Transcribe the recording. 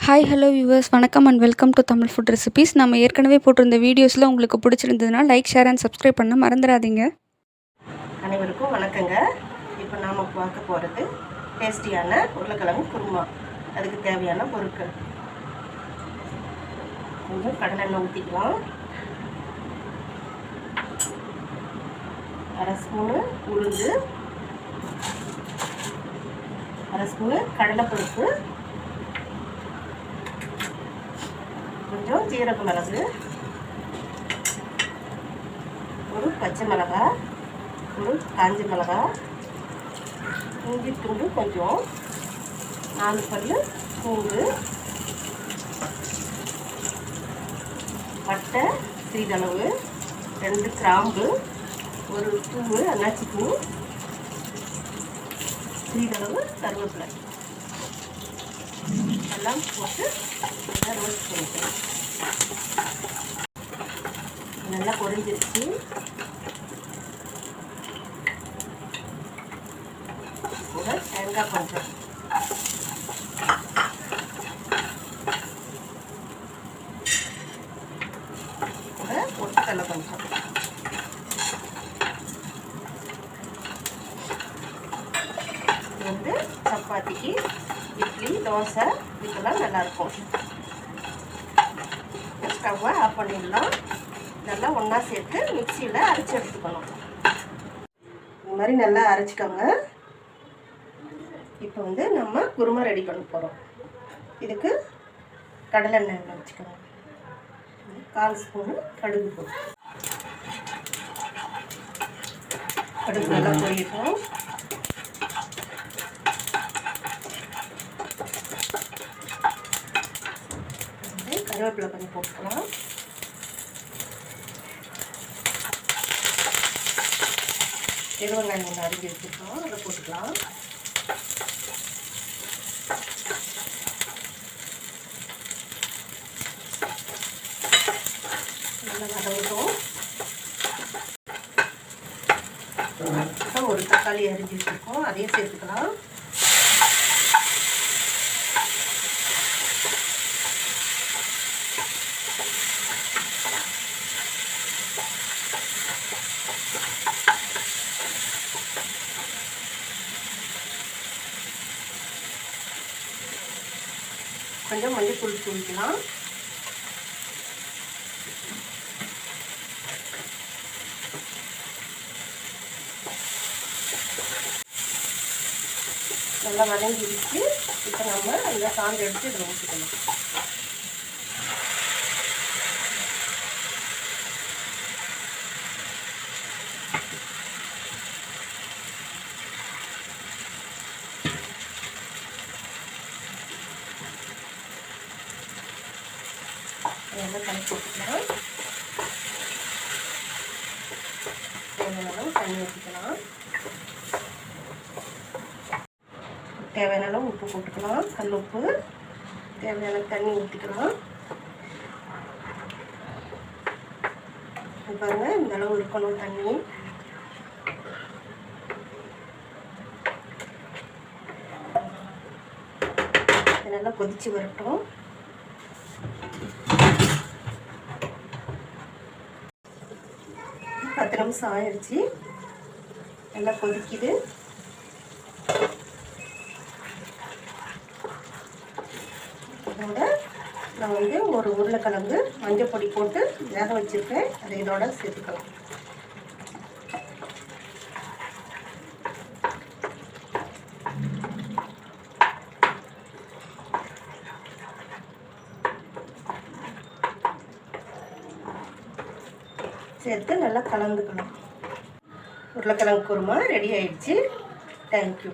Hi hello viewers, வணக்கம் and welcome to Tamil food recipes. நம்ம ஏற்கனவே போட்டிருந்த வீடியோஸில் உங்களுக்கு பிடிச்சிருந்ததுன்னா லைக், ஷேர் அண்ட் சப்ஸ்கிரைப் பண்ண மறந்துடாதீங்க. அனைவருக்கும் வணக்கங்க. இப்போ நாம் பார்க்க போகிறது டேஸ்டியான உருளைக்கிழங்கு குருமா. அதுக்கு தேவையான பொருட்கள்: கொஞ்சம் கடலெண்ணெய் ஊற்றிக்கலாம், அரை ஸ்பூனு உளுந்து, அரை ஸ்பூனு கடலைப்பருப்பு, கொஞ்சம் ஜீரக மிளகு, ஒரு பச்சை மிளகாய், ஒரு காஞ்ச மிளகாய், இஞ்சி துண்டு கொஞ்சம், 4 பல்லு பூண்டு, பட்டை சிறிதளவு, 2 கிராம்பு, ஒரு பூவு அன்னாச்சி பூ, சிறிதளவு கருவேப்பிலை எல்லாம் போட்டு நல்லா ரோஸ்ட் பண்ணிக்கலாம். நல்லா பொரிஞ்சிருச்சு. கூட தேங்காய் கொஞ்சம், கூட பொட்டுக்கடலை கொஞ்சம், இது வந்து சப்பாத்திக்கு, இட்லி, தோசை இதெல்லாம் நல்லாயிருக்கும். ஸ்டவ்வை ஆஃப் பண்ணிடலாம். நல்லா ஒன்றா சேர்த்து மிக்சியில் அரைச்சி எடுத்துக்கணும். இந்த மாதிரி நல்லா அரைச்சிக்கோங்க. இப்போ வந்து நம்ம குருமா ரெடி பண்ண போகிறோம். இதுக்கு கடலெண்ணெய் வச்சுக்கோங்க. 1/4 ஸ்பூனு கடுகு போட்டு, கடுகு நல்லா பொரியட்டும். கருவேப்பிலை கொஞ்சம் போட்டுக்கலாம். வெங்காயம் கொஞ்சம் அரிஞ்சு வச்சுருக்கோம், அதை போட்டுக்கலாம். நல்லா வதங்கட்டும். ஒரு தக்காளி அரிஞ்சு வச்சுருக்கோம், அதையும் சேர்த்துக்கலாம். கொஞ்சம் மஞ்சள் தூள் தூக்கிக்கலாம். நல்லா வதங்கிடுச்சு. இப்போ நம்ம அந்த சாந்து எடுத்து இதில் ஊற்றிக்கணும். நல்லா கலக்கி போட்டுக்கலாம். தேவையான அளவு தண்ணி ஊற்றிக்கலாம். தேவையான அளவு உப்பு போட்டுக்கலாம், கல் உப்பு. தேவையான தண்ணி ஊற்றிக்கலாம். பாருங்க, இந்த அளவு இருக்கணும் தண்ணி. நல்லா கொதிச்சு வரட்டும். பத்து நிமிஷம் ஆயிடுச்சு. நல்லா கொதிக்குது. இதோட நான் வந்து ஒரு உருளைக்கிழங்கு மஞ்சள் பொடி போட்டு வேக வச்சுருக்கேன், அதை இதோட சேர்த்துக்கலாம். சேர்த்து நல்லா கலந்துக்கணும். உருளைக்கிழங்கு குருமா ரெடி ஆயிடுச்சு. தேங்க்யூ.